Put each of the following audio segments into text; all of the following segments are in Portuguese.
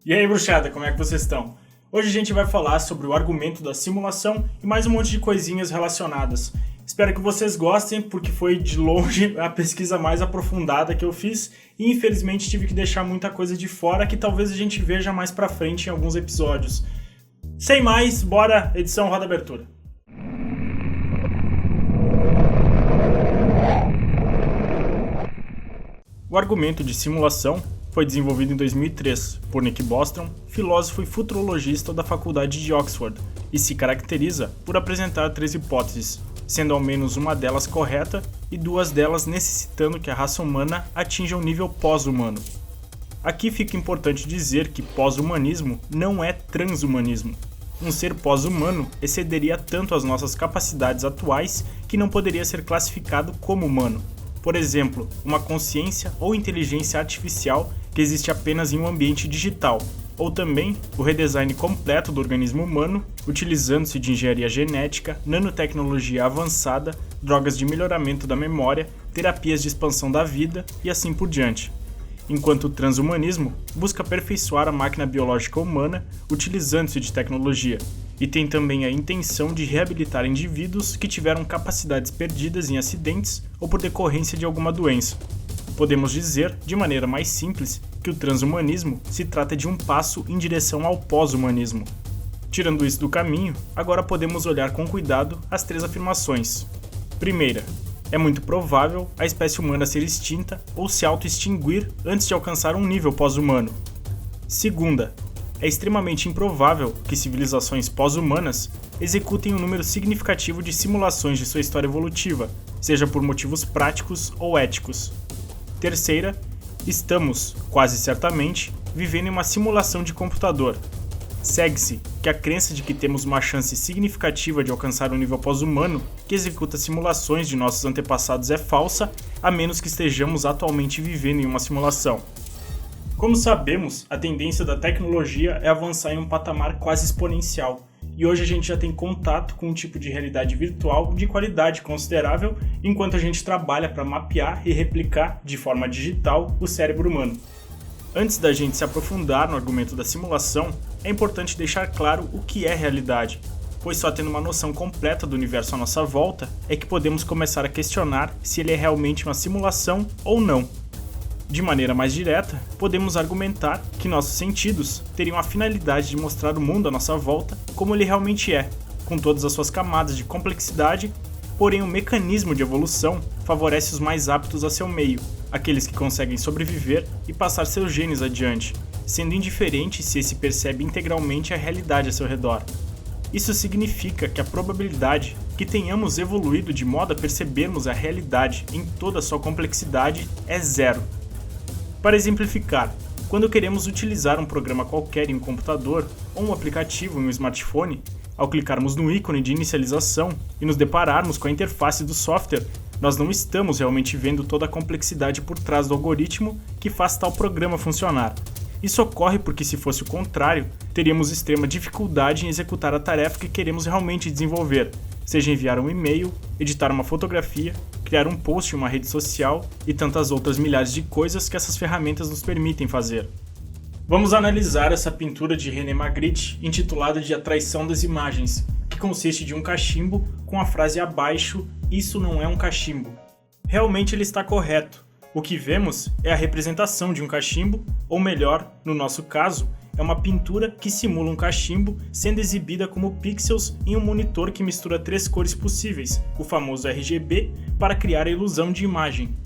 E aí, bruxada, como é que vocês estão? Hoje a gente vai falar sobre o argumento da simulação e mais um monte de coisinhas relacionadas. Espero que vocês gostem, porque foi de longe a pesquisa mais aprofundada que eu fiz e infelizmente tive que deixar muita coisa de fora que talvez a gente veja mais pra frente em alguns episódios. Sem mais, bora, edição roda abertura. O argumento de simulação foi desenvolvido em 2003 por Nick Bostrom, filósofo e futurologista da Faculdade de Oxford, e se caracteriza por apresentar 3 hipóteses, sendo ao menos uma delas correta e 2 delas necessitando que a raça humana atinja um nível pós-humano. Aqui fica importante dizer que pós-humanismo não é transhumanismo. Um ser pós-humano excederia tanto as nossas capacidades atuais que não poderia ser classificado como humano. Por exemplo, uma consciência ou inteligência artificial que existe apenas em um ambiente digital, ou também o redesign completo do organismo humano, utilizando-se de engenharia genética, nanotecnologia avançada, drogas de melhoramento da memória, terapias de expansão da vida e assim por diante. Enquanto o transhumanismo busca aperfeiçoar a máquina biológica humana utilizando-se de tecnologia, e tem também a intenção de reabilitar indivíduos que tiveram capacidades perdidas em acidentes ou por decorrência de alguma doença. Podemos dizer, de maneira mais simples, que o transhumanismo se trata de um passo em direção ao pós-humanismo. Tirando isso do caminho, agora podemos olhar com cuidado as 3 afirmações. Primeira, é muito provável a espécie humana ser extinta ou se auto-extinguir antes de alcançar um nível pós-humano. Segunda, é extremamente improvável que civilizações pós-humanas executem um número significativo de simulações de sua história evolutiva, seja por motivos práticos ou éticos. Terceira, estamos, quase certamente, vivendo em uma simulação de computador. Segue-se que a crença de que temos uma chance significativa de alcançar um nível pós-humano que executa simulações de nossos antepassados é falsa, a menos que estejamos atualmente vivendo em uma simulação. Como sabemos, a tendência da tecnologia é avançar em um patamar quase exponencial, e hoje a gente já tem contato com um tipo de realidade virtual de qualidade considerável, enquanto a gente trabalha para mapear e replicar, de forma digital, o cérebro humano. Antes da gente se aprofundar no argumento da simulação, é importante deixar claro o que é realidade, pois só tendo uma noção completa do universo à nossa volta é que podemos começar a questionar se ele é realmente uma simulação ou não. De maneira mais direta, podemos argumentar que nossos sentidos teriam a finalidade de mostrar o mundo à nossa volta como ele realmente é, com todas as suas camadas de complexidade, porém o mecanismo de evolução favorece os mais aptos a seu meio, aqueles que conseguem sobreviver e passar seus genes adiante, sendo indiferente se esse percebe integralmente a realidade a seu redor. Isso significa que a probabilidade que tenhamos evoluído de modo a percebermos a realidade em toda a sua complexidade é 0. Para exemplificar, quando queremos utilizar um programa qualquer em um computador ou um aplicativo em um smartphone, ao clicarmos no ícone de inicialização e nos depararmos com a interface do software, nós não estamos realmente vendo toda a complexidade por trás do algoritmo que faz tal programa funcionar. Isso ocorre porque, se fosse o contrário, teríamos extrema dificuldade em executar a tarefa que queremos realmente desenvolver, seja enviar um e-mail, editar uma fotografia, criar um post em uma rede social e tantas outras milhares de coisas que essas ferramentas nos permitem fazer. Vamos analisar essa pintura de René Magritte, intitulada de A Traição das Imagens, que consiste de um cachimbo com a frase abaixo, "Isso não é um cachimbo". Realmente ele está correto. O que vemos é a representação de um cachimbo, ou melhor, no nosso caso, é uma pintura que simula um cachimbo sendo exibida como pixels em um monitor que mistura 3 cores possíveis, o famoso RGB, para criar a ilusão de imagem.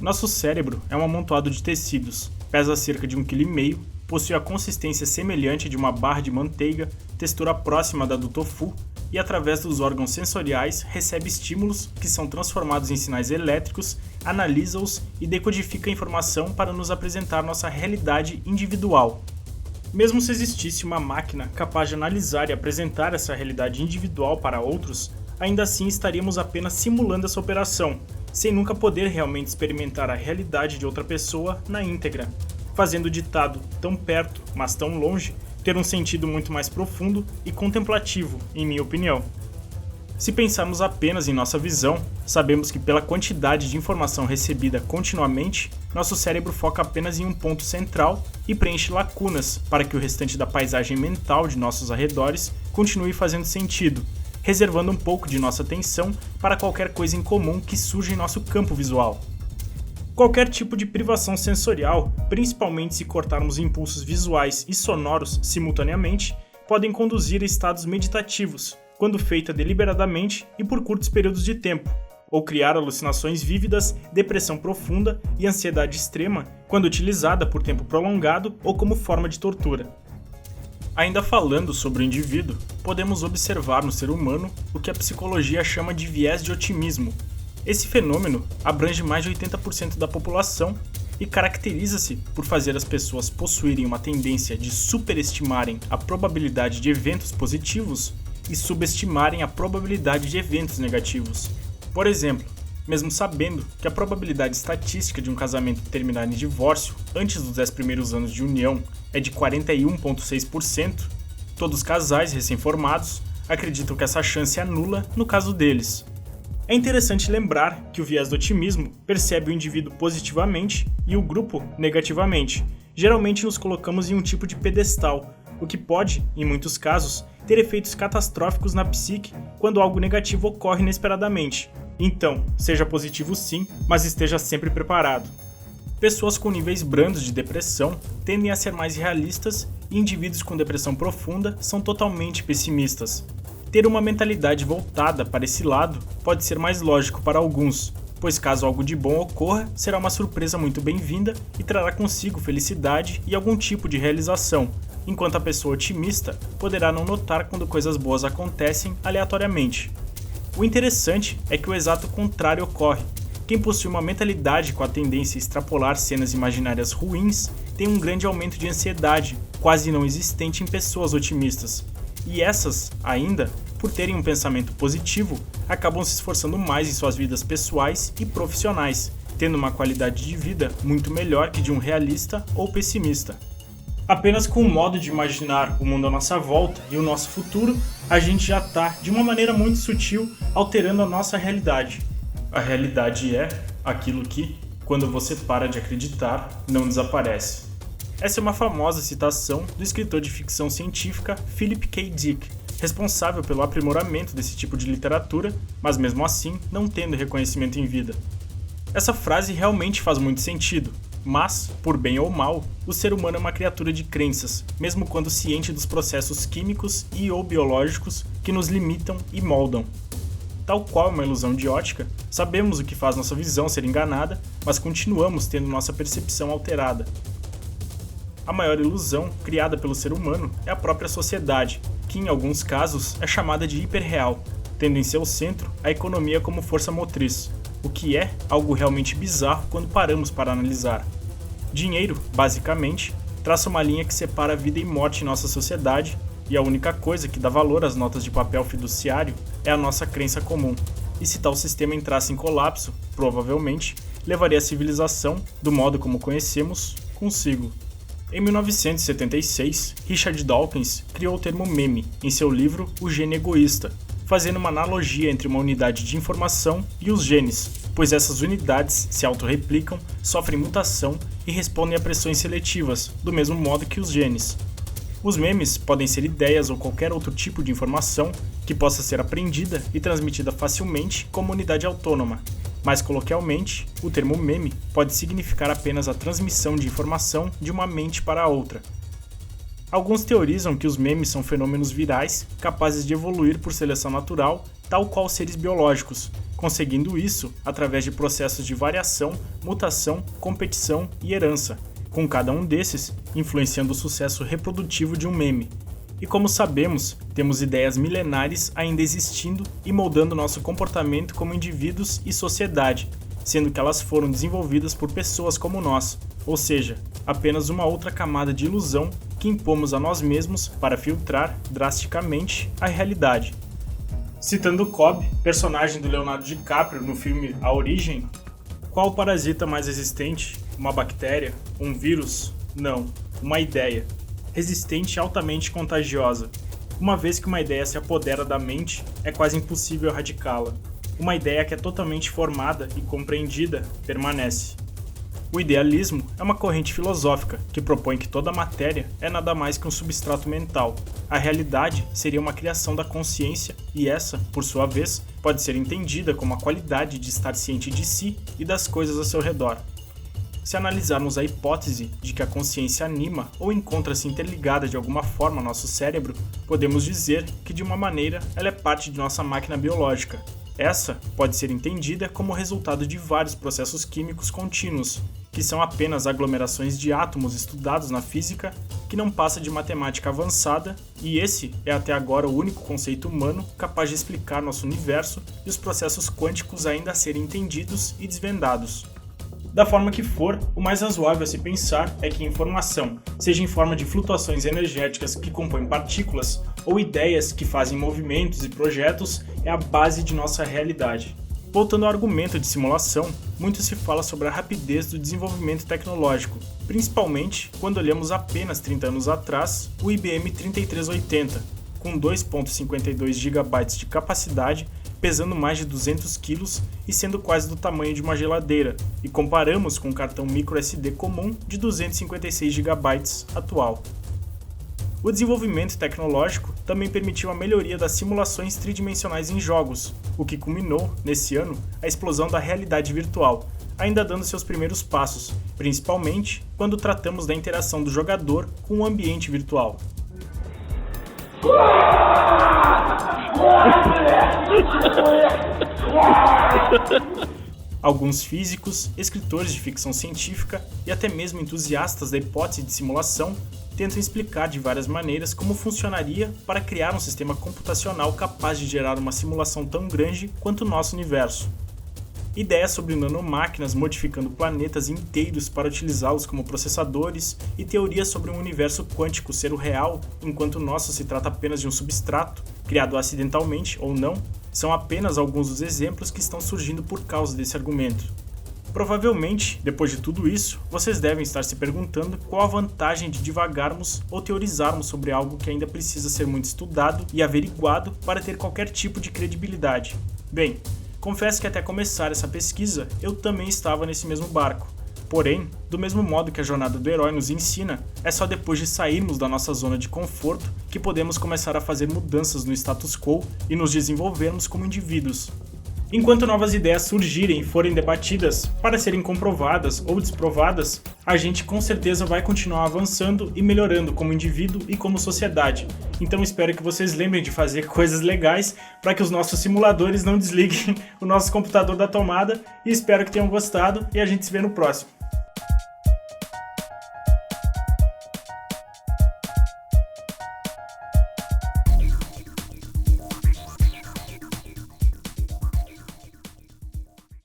Nosso cérebro é um amontoado de tecidos, pesa cerca de 1,5 kg, possui a consistência semelhante de uma barra de manteiga, textura próxima da do tofu, e através dos órgãos sensoriais recebe estímulos que são transformados em sinais elétricos, analisa-os e decodifica a informação para nos apresentar nossa realidade individual. Mesmo se existisse uma máquina capaz de analisar e apresentar essa realidade individual para outros, ainda assim estaríamos apenas simulando essa operação, sem nunca poder realmente experimentar a realidade de outra pessoa na íntegra, fazendo o ditado "tão perto, mas tão longe" ter um sentido muito mais profundo e contemplativo, em minha opinião. Se pensarmos apenas em nossa visão, sabemos que pela quantidade de informação recebida continuamente, nosso cérebro foca apenas em um ponto central e preenche lacunas para que o restante da paisagem mental de nossos arredores continue fazendo sentido, reservando um pouco de nossa atenção para qualquer coisa incomum que surja em nosso campo visual. Qualquer tipo de privação sensorial, principalmente se cortarmos impulsos visuais e sonoros simultaneamente, podem conduzir a estados meditativos, quando feita deliberadamente e por curtos períodos de tempo, ou criar alucinações vívidas, depressão profunda e ansiedade extrema, quando utilizada por tempo prolongado ou como forma de tortura. Ainda falando sobre o indivíduo, podemos observar no ser humano o que a psicologia chama de viés de otimismo. Esse fenômeno abrange mais de 80% da população e caracteriza-se por fazer as pessoas possuírem uma tendência de superestimarem a probabilidade de eventos positivos e subestimarem a probabilidade de eventos negativos. Por exemplo, mesmo sabendo que a probabilidade estatística de um casamento terminar em divórcio antes dos 10 primeiros anos de união é de 41,6%, todos os casais recém-formados acreditam que essa chance é nula no caso deles. É interessante lembrar que o viés do otimismo percebe o indivíduo positivamente e o grupo negativamente. Geralmente nos colocamos em um tipo de pedestal, o que pode, em muitos casos, ter efeitos catastróficos na psique quando algo negativo ocorre inesperadamente. Então, seja positivo sim, mas esteja sempre preparado. Pessoas com níveis brandos de depressão tendem a ser mais realistas e indivíduos com depressão profunda são totalmente pessimistas. Ter uma mentalidade voltada para esse lado pode ser mais lógico para alguns, pois caso algo de bom ocorra, será uma surpresa muito bem-vinda e trará consigo felicidade e algum tipo de realização, enquanto a pessoa otimista poderá não notar quando coisas boas acontecem aleatoriamente. O interessante é que o exato contrário ocorre. Quem possui uma mentalidade com a tendência a extrapolar cenas imaginárias ruins tem um grande aumento de ansiedade, quase não existente em pessoas otimistas. E essas, ainda, por terem um pensamento positivo, acabam se esforçando mais em suas vidas pessoais e profissionais, tendo uma qualidade de vida muito melhor que de um realista ou pessimista. Apenas com o modo de imaginar o mundo à nossa volta e o nosso futuro, a gente já está, de uma maneira muito sutil, alterando a nossa realidade. A realidade é aquilo que, quando você para de acreditar, não desaparece. Essa é uma famosa citação do escritor de ficção científica Philip K. Dick, responsável pelo aprimoramento desse tipo de literatura, mas mesmo assim não tendo reconhecimento em vida. Essa frase realmente faz muito sentido, mas, por bem ou mal, o ser humano é uma criatura de crenças, mesmo quando ciente dos processos químicos e ou biológicos que nos limitam e moldam. Tal qual uma ilusão de ótica, sabemos o que faz nossa visão ser enganada, mas continuamos tendo nossa percepção alterada. A maior ilusão criada pelo ser humano é a própria sociedade, que em alguns casos é chamada de hiperreal, tendo em seu centro a economia como força motriz, o que é algo realmente bizarro quando paramos para analisar. Dinheiro, basicamente, traça uma linha que separa vida e morte em nossa sociedade, e a única coisa que dá valor às notas de papel fiduciário é a nossa crença comum. E se tal sistema entrasse em colapso, provavelmente, levaria a civilização, do modo como conhecemos, consigo. Em 1976, Richard Dawkins criou o termo meme em seu livro O Gene Egoísta, fazendo uma analogia entre uma unidade de informação e os genes, pois essas unidades se autorreplicam, sofrem mutação e respondem a pressões seletivas, do mesmo modo que os genes. Os memes podem ser ideias ou qualquer outro tipo de informação que possa ser aprendida e transmitida facilmente como unidade autônoma. Mais coloquialmente, o termo meme pode significar apenas a transmissão de informação de uma mente para a outra. Alguns teorizam que os memes são fenômenos virais capazes de evoluir por seleção natural, tal qual seres biológicos, conseguindo isso através de processos de variação, mutação, competição e herança, com cada um desses influenciando o sucesso reprodutivo de um meme. E como sabemos, temos ideias milenares ainda existindo e moldando nosso comportamento como indivíduos e sociedade, sendo que elas foram desenvolvidas por pessoas como nós, ou seja, apenas uma outra camada de ilusão que impomos a nós mesmos para filtrar drasticamente a realidade. Citando Cobb, personagem do Leonardo DiCaprio no filme A Origem, qual o parasita mais resistente? Uma bactéria? Um vírus? Não, uma ideia. Resistente e altamente contagiosa. Uma vez que uma ideia se apodera da mente, é quase impossível erradicá-la. Uma ideia que é totalmente formada e compreendida permanece. O idealismo é uma corrente filosófica que propõe que toda matéria é nada mais que um substrato mental. A realidade seria uma criação da consciência e essa, por sua vez, pode ser entendida como a qualidade de estar ciente de si e das coisas ao seu redor. Se analisarmos a hipótese de que a consciência anima ou encontra-se interligada de alguma forma ao nosso cérebro, podemos dizer que, de uma maneira, ela é parte de nossa máquina biológica. Essa pode ser entendida como resultado de vários processos químicos contínuos, que são apenas aglomerações de átomos estudados na física, que não passa de matemática avançada, e esse é até agora o único conceito humano capaz de explicar nosso universo e os processos quânticos ainda a serem entendidos e desvendados. Da forma que for, o mais razoável a se pensar é que informação, seja em forma de flutuações energéticas que compõem partículas, ou ideias que fazem movimentos e projetos, é a base de nossa realidade. Voltando ao argumento de simulação, muito se fala sobre a rapidez do desenvolvimento tecnológico, principalmente quando olhamos apenas 30 anos atrás o IBM 3380, com 2.52 GB de capacidade, pesando mais de 200 kg e sendo quase do tamanho de uma geladeira, e comparamos com o cartão microSD comum de 256 GB atual. O desenvolvimento tecnológico também permitiu a melhoria das simulações tridimensionais em jogos, o que culminou, nesse ano, a explosão da realidade virtual, ainda dando seus primeiros passos, principalmente quando tratamos da interação do jogador com o ambiente virtual. Alguns físicos, escritores de ficção científica e até mesmo entusiastas da hipótese de simulação tentam explicar de várias maneiras como funcionaria para criar um sistema computacional capaz de gerar uma simulação tão grande quanto o nosso universo. Ideias sobre nanomáquinas modificando planetas inteiros para utilizá-los como processadores e teorias sobre um universo quântico ser o real, enquanto o nosso se trata apenas de um substrato, criado acidentalmente ou não, são apenas alguns dos exemplos que estão surgindo por causa desse argumento. Provavelmente, depois de tudo isso, vocês devem estar se perguntando qual a vantagem de divagarmos ou teorizarmos sobre algo que ainda precisa ser muito estudado e averiguado para ter qualquer tipo de credibilidade. Bem, confesso que até começar essa pesquisa, eu também estava nesse mesmo barco. Porém, do mesmo modo que a jornada do herói nos ensina, é só depois de sairmos da nossa zona de conforto que podemos começar a fazer mudanças no status quo e nos desenvolvermos como indivíduos. Enquanto novas ideias surgirem e forem debatidas para serem comprovadas ou desprovadas, a gente com certeza vai continuar avançando e melhorando como indivíduo e como sociedade. Então espero que vocês lembrem de fazer coisas legais para que os nossos simuladores não desliguem o nosso computador da tomada e espero que tenham gostado e a gente se vê no próximo.